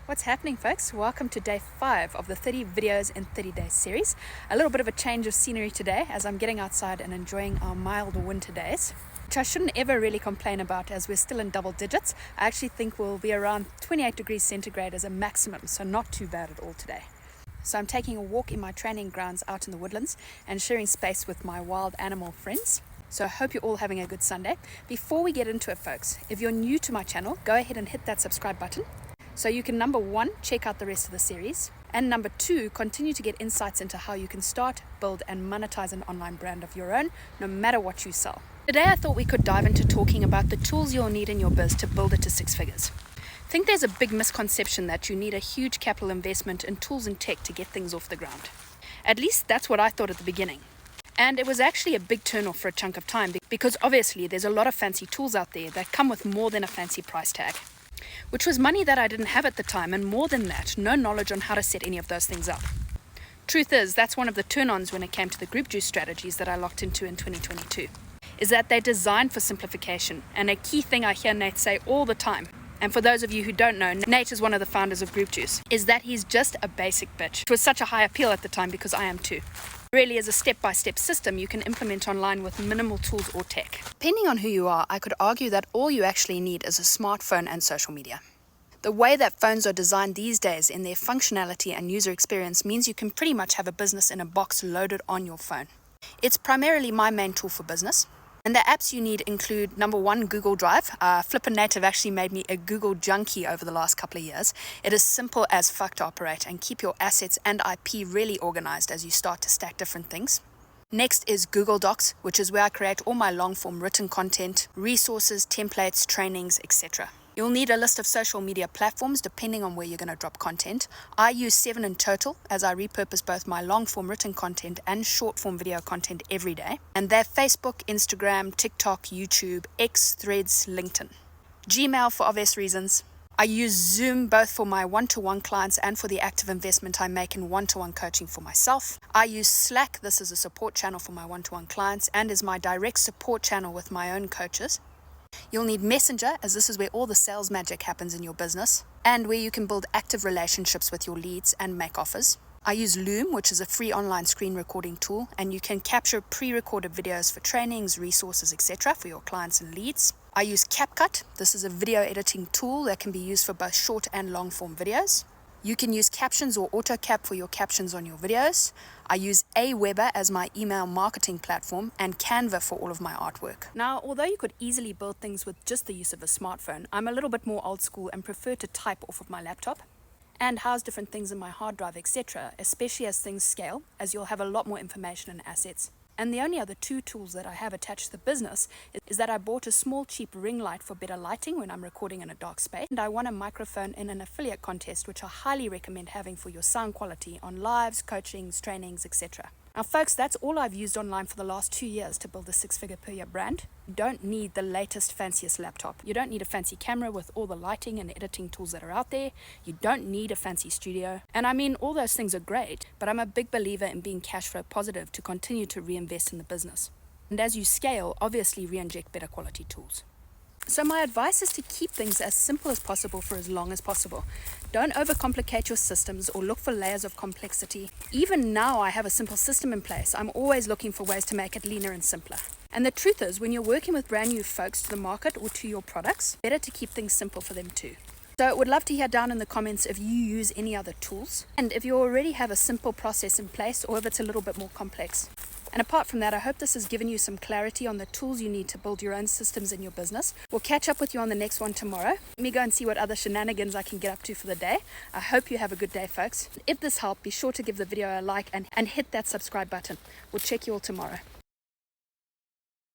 What's happening, folks? Welcome to day 5 of the 30 videos in 30 days series. A little bit of a change of scenery today as I'm getting outside and enjoying our mild winter days, which I shouldn't ever really complain about as we're still in double digits. I actually think we'll be around 28 degrees centigrade as a maximum, so not too bad at all today. So I'm taking a walk in my training grounds out in the woodlands and sharing space with my wild animal friends. So I hope you're all having a good Sunday. Before we get into it, folks, if you're new to my channel, go ahead and hit that subscribe button so you can, number 1, check out the rest of the series, and number 2, continue to get insights into how you can start, build and monetize an online brand of your own, no matter what you sell. Today I thought we could dive into talking about the tools you'll need in your biz to build it to 6 figures. I think there's a big misconception that you need a huge capital investment in tools and tech to get things off the ground. At least that's what I thought at the beginning. And it was actually a big turn-off for a chunk of time because obviously there's a lot of fancy tools out there that come with more than a fancy price tag, which was money that I didn't have at the time, and more than that, no knowledge on how to set any of those things up. Truth is, that's one of the turn-ons when it came to the group juice strategies that I locked into in 2022, is that they're designed for simplification. And a key thing I hear Nate say all the time, and for those of you who don't know, Nate is one of the founders of Group Juice, is that he's just a basic bitch. It was such a high appeal at the time because I am too. Really is a step-by-step system you can implement online with minimal tools or tech. Depending on who you are, I could argue that all you actually need is a smartphone and social media. The way that phones are designed these days in their functionality and user experience means you can pretty much have a business in a box loaded on your phone. It's primarily my main tool for business. And the apps you need include, number 1, Google Drive. Flippin' Nate have actually made me a Google junkie over the last couple of years. It is simple as fuck to operate and keep your assets and IP really organized as you start to stack different things. Next is Google Docs, which is where I create all my long-form written content, resources, templates, trainings, etc. You'll need a list of social media platforms depending on where you're going to drop content. I use 7 in total as I repurpose both my long-form written content and short-form video content every day. And they're Facebook, Instagram, TikTok, YouTube, X, Threads, LinkedIn. Gmail for obvious reasons. I use Zoom both for my one-to-one clients and for the active investment I make in one-to-one coaching for myself. I use Slack. This is a support channel for my one-to-one clients and is my direct support channel with my own coaches. You'll need Messenger, as this is where all the sales magic happens in your business and where you can build active relationships with your leads and make offers. I use Loom, which is a free online screen recording tool, and you can capture pre-recorded videos for trainings, resources, etc. for your clients and leads. I use CapCut. This is a video editing tool that can be used for both short and long form videos. You can use Captions or AutoCap for your captions on your videos. I use Aweber as my email marketing platform and Canva for all of my artwork. Now, although you could easily build things with just the use of a smartphone, I'm a little bit more old school and prefer to type off of my laptop and house different things in my hard drive, etc., especially as things scale, as you'll have a lot more information and assets. And the only other 2 tools that I have attached to the business is that I bought a small cheap ring light for better lighting when I'm recording in a dark space, and I won a microphone in an affiliate contest, which I highly recommend having for your sound quality on lives, coachings, trainings, etc. Now folks, that's all I've used online for the last 2 years to build a 6-figure per year brand. You don't need the latest, fanciest laptop. You don't need a fancy camera with all the lighting and editing tools that are out there. You don't need a fancy studio. And I mean, all those things are great, but I'm a big believer in being cash flow positive to continue to reinvest in the business. And as you scale, obviously re-inject better quality tools. So my advice is to keep things as simple as possible for as long as possible. Don't overcomplicate your systems or look for layers of complexity. Even now I have a simple system in place. I'm always looking for ways to make it leaner and simpler. And the truth is, when you're working with brand new folks to the market or to your products, better to keep things simple for them too. So I would love to hear down in the comments if you use any other tools and if you already have a simple process in place or if it's a little bit more complex. And apart from that, I hope this has given you some clarity on the tools you need to build your own systems in your business. We'll catch up with you on the next one tomorrow. Let me go and see what other shenanigans I can get up to for the day. I hope you have a good day, folks. If this helped, be sure to give the video a like and hit that subscribe button. We'll check you all tomorrow.